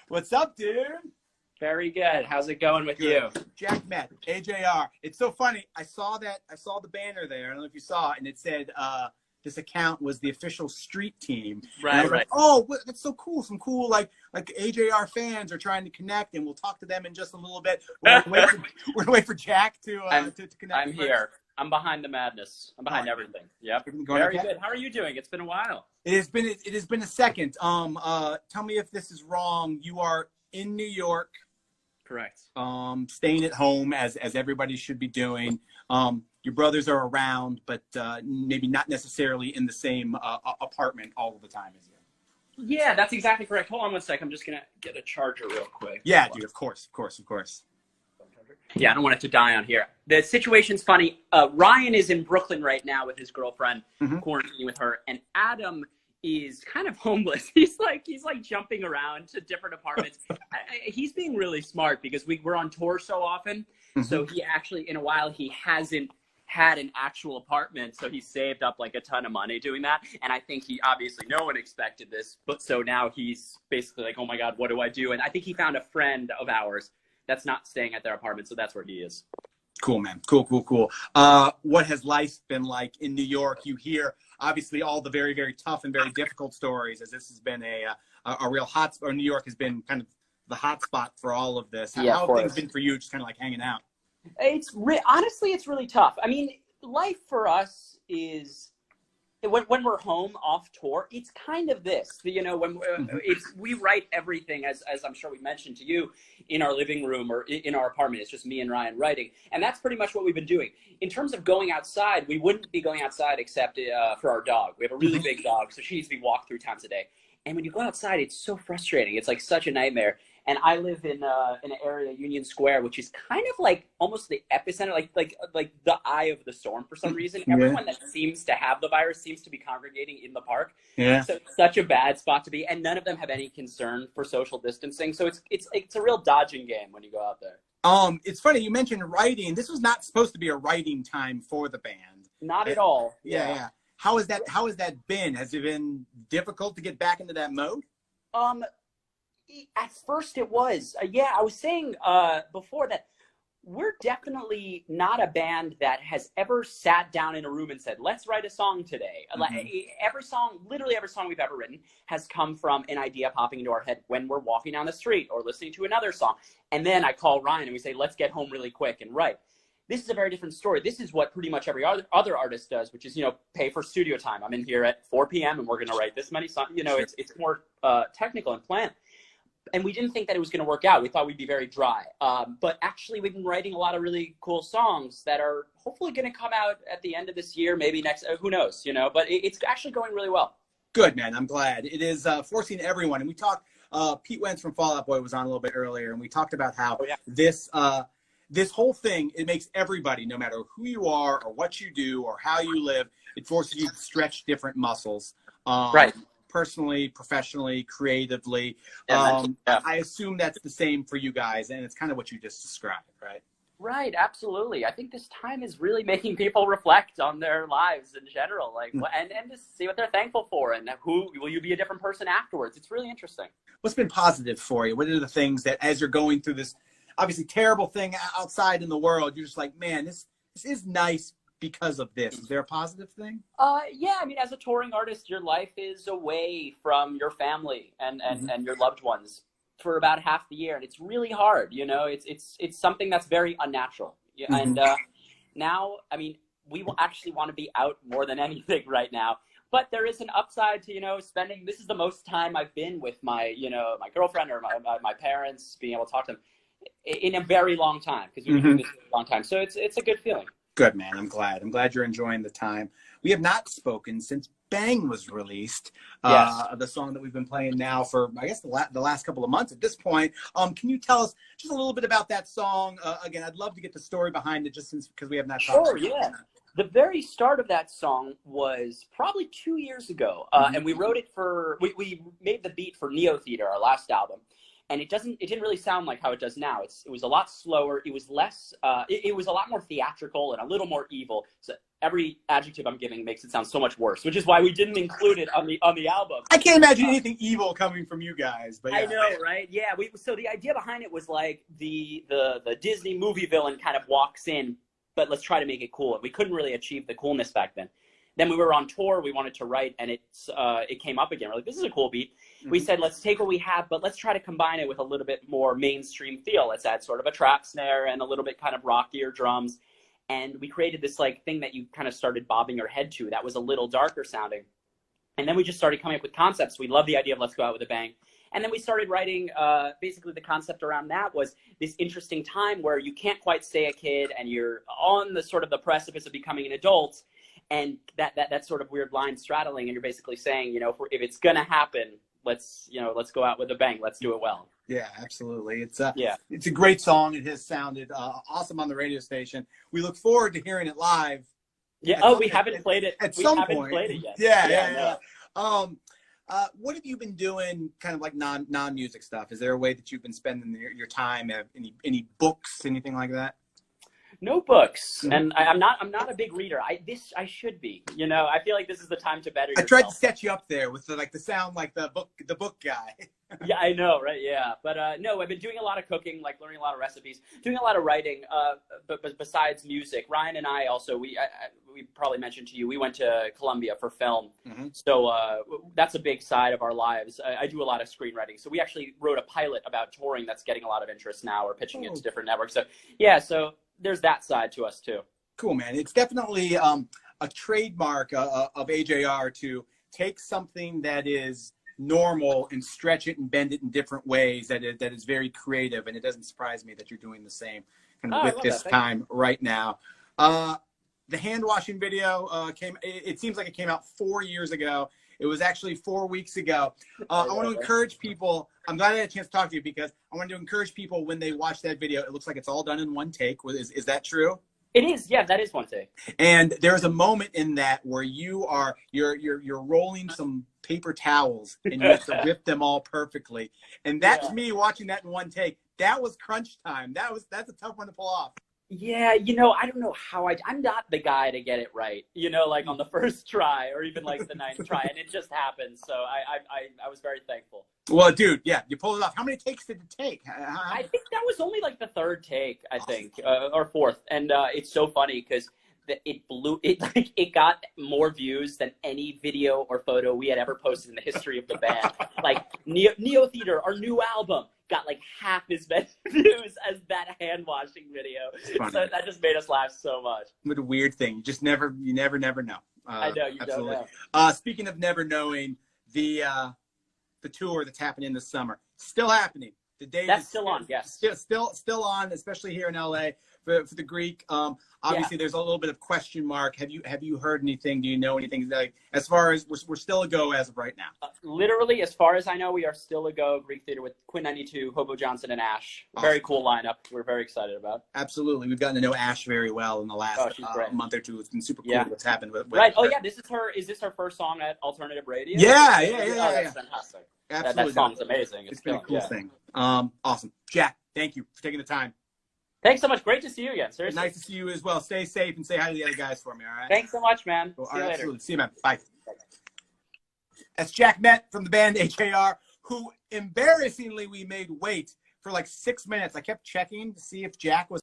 What's up, dude? Very good. How's it going with you? Jack Met, AJR. It's so funny. I saw the banner there. I don't know if you saw it, and it said this account was the official street team. Right. Like, oh, that's so cool. Some cool like AJR fans are trying to connect, and we'll talk to them in just a little bit. We're gonna wait for Jack to connect. I'm here. I'm behind the madness. I'm behind everything. Yep. Very good. How are you doing? It's been a while. It has been a second. Tell me if this is wrong. You are in New York. Correct. Staying at home as everybody should be doing. Your brothers are around, but maybe not necessarily in the same apartment all of the time as you. Yeah, that's exactly correct. Hold on one sec. I'm just gonna get a charger real quick. Yeah, dude. Of course. Yeah, I don't want it to die on here. The situation's funny. Ryan is in Brooklyn right now with his girlfriend, quarantining with her, and Adam is kind of homeless. He's like jumping around to different apartments. He's being really smart because we're on tour so often. So he actually, in a while, he hasn't had an actual apartment. So he saved up like a ton of money doing that. And I think obviously no one expected this, but so now he's basically like, oh my God, what do I do? And I think he found a friend of ours that's not staying at their apartment. So that's where he is. Cool, man. Cool. What has life been like in New York? You hear obviously all the very, very tough and very difficult stories, as this has been a real hot spot. New York has been kind of the hot spot for all of this. How have things been for you, just kind of like hanging out? Honestly, it's really tough. I mean, life for us is when we're home off tour, it's kind of this, when we write everything, as I'm sure we mentioned to you, in our living room or in our apartment. It's just me and Ryan writing. And that's pretty much what we've been doing. In terms of going outside, we wouldn't be going outside except for our dog. We have a really big dog, so she needs to be walked 3 times a day. And when you go outside, it's so frustrating. It's like such a nightmare. And I live in an area, Union Square, which is kind of like almost the epicenter, like the eye of the storm for some reason. Everyone that seems to have the virus seems to be congregating in the park. Yeah. So it's such a bad spot to be, and none of them have any concern for social distancing. So it's a real dodging game when you go out there. It's funny you mentioned writing. This was not supposed to be a writing time for the band. Not at all. Yeah. How has that been? Has it been difficult to get back into that mode? At first it was. I was saying before that we're definitely not a band that has ever sat down in a room and said, let's write a song today. Literally every song we've ever written has come from an idea popping into our head when we're walking down the street or listening to another song. And then I call Ryan and we say, let's get home really quick and write. This is a very different story. This is what pretty much every other artist does, which is, pay for studio time. I'm in here at 4 p.m. and we're going to write this many songs. It's more technical and planned. And we didn't think that it was going to work out. We thought we'd be very dry. But actually, we've been writing a lot of really cool songs that are hopefully going to come out at the end of this year, maybe next, who knows, But it's actually going really well. Good, man. I'm glad. It is forcing everyone. And we talked, Pete Wentz from Fall Out Boy was on a little bit earlier, and we talked about how this whole thing, it makes everybody, no matter who you are or what you do or how you live, it forces you to stretch different muscles. Right. Personally, professionally, creatively. I assume that's the same for you guys, and it's kind of what you just described, right? Right, absolutely. I think this time is really making people reflect on their lives in general, and just see what they're thankful for, and who will you be a different person afterwards. It's really interesting. What's been positive for you? What are the things that, as you're going through this obviously terrible thing outside in the world, you're just like, man, this is nice because of this? Is there a positive thing? Yeah, I mean, as a touring artist, your life is away from your family and your loved ones for about half the year, and it's really hard. It's something that's very unnatural. And now, I mean, we will actually want to be out more than anything right now. But there is an upside to spending. This is the most time I've been with my my girlfriend or my parents, being able to talk to them in a very long time, because we've been doing this for a long time. So it's a good feeling. Good, man. I'm glad you're enjoying the time. We have not spoken since Bang was released. The song that we've been playing now for, I guess, the last couple of months at this point. Can you tell us just a little bit about that song? Again, I'd love to get the story behind it, just because we have not talked about it. Sure, yeah. The very start of that song was probably 2 years ago, and we wrote it we made the beat for Neo Theater, our last album. And it didn't really sound like how it does now. It was a lot slower. It was less, it was a lot more theatrical and a little more evil. So every adjective I'm giving makes it sound so much worse, which is why we didn't include it on the album. I can't imagine anything evil coming from you guys, but yeah. I know, right? Yeah. So the idea behind it was like the Disney movie villain kind of walks in, but let's try to make it cool. And we couldn't really achieve the coolness back then. Then we were on tour. We wanted to write, and it came up again. We're like, this is a cool beat. Mm-hmm. We said, let's take what we have, but let's try to combine it with a little bit more mainstream feel. Let's add sort of a trap snare and a little bit kind of rockier drums. And we created this like thing that you kind of started bobbing your head to that was a little darker sounding. And then we just started coming up with concepts. We loved the idea of Let's Go Out with a Bang. And then we started writing, basically the concept around that was this interesting time where you can't quite stay a kid and you're on the sort of the precipice of becoming an adult. And that sort of weird line straddling, and you're basically saying, you know, if it's gonna happen, let's go out with a bang. Let's do it well. Yeah, absolutely. It's a great song. It has sounded awesome on the radio station. We look forward to hearing it live. Yeah. Oh, we haven't played it. At some point. We haven't played it yet. Yeah. What have you been doing, kind of like non-music stuff? Is there a way that you've been spending your time? Any books, anything like that? No books, and I'm not a big reader. I should be. You know, I feel like this is the time to better yourself. I tried to set you up there with the sound like the book guy. Yeah, I know, right? Yeah, but no, I've been doing a lot of cooking, like learning a lot of recipes, doing a lot of writing. But besides music, Ryan and I also we probably mentioned to you, we went to Columbia for film, so that's a big side of our lives. I do a lot of screenwriting, so we actually wrote a pilot about touring that's getting a lot of interest now. We're pitching it to different networks. So yeah, so there's that side to us too. Cool, man. It's definitely a trademark of AJR to take something that is normal and stretch it and bend it in different ways that is very creative. And it doesn't surprise me that you're doing the same kind of with this time right now. The hand washing video it seems like it came out 4 years ago. It was actually 4 weeks ago. I want to encourage people. I'm glad I had a chance to talk to you because I wanted to encourage people when they watch that video. It looks like it's all done in one take. Is that true? It is. Yeah, that is one take. And there's a moment in that where you're rolling some paper towels and you have to rip them all perfectly. And that's me watching that in one take. That was crunch time. That's a tough one to pull off. Yeah, you know, I don't know how I'm not the guy to get it right, you know, like on the first try or even like the ninth try, and it just happened. So I was very thankful. Well, dude, yeah, you pulled it off. How many takes did it take? I think that was only like the third take, I think, or fourth. And it's so funny because it got more views than any video or photo we had ever posted in the history of the band. Like Neo Theater, our new album, got like half as many views as that hand washing video. So that just made us laugh so much. What a weird thing. You never know. I know, you absolutely. Don't know. Speaking of never knowing, the tour that's happening this summer, still happening. The date that's is still on, yes. Still on, especially here in LA for the Greek. Obviously, there's a little bit of question mark. Have you heard anything? Do you know anything? Like, as far as we're still a go as of right now? Literally, as far as I know, we are still a go. Greek Theater with Quinn 92, Hobo Johnson, and Ash. Awesome. Very cool lineup. We're very excited about. Absolutely, we've gotten to know Ash very well in the last month or two. It's been super cool what's happened with right. Her. Oh yeah, Is this her first song at Alternative Radio? Yeah. That's fantastic. Absolutely, that song's amazing. It's been a cool thing. Awesome, Jack. Thank you for taking the time. Thanks so much. Great to see you again. Seriously. Nice to see you as well. Stay safe and say hi to the other guys for me, all right? Thanks so much, man. Cool. See you later. Absolutely. See you, man. Bye. That's Jack Met from the band AJR, who embarrassingly we made wait for like 6 minutes. I kept checking to see if Jack was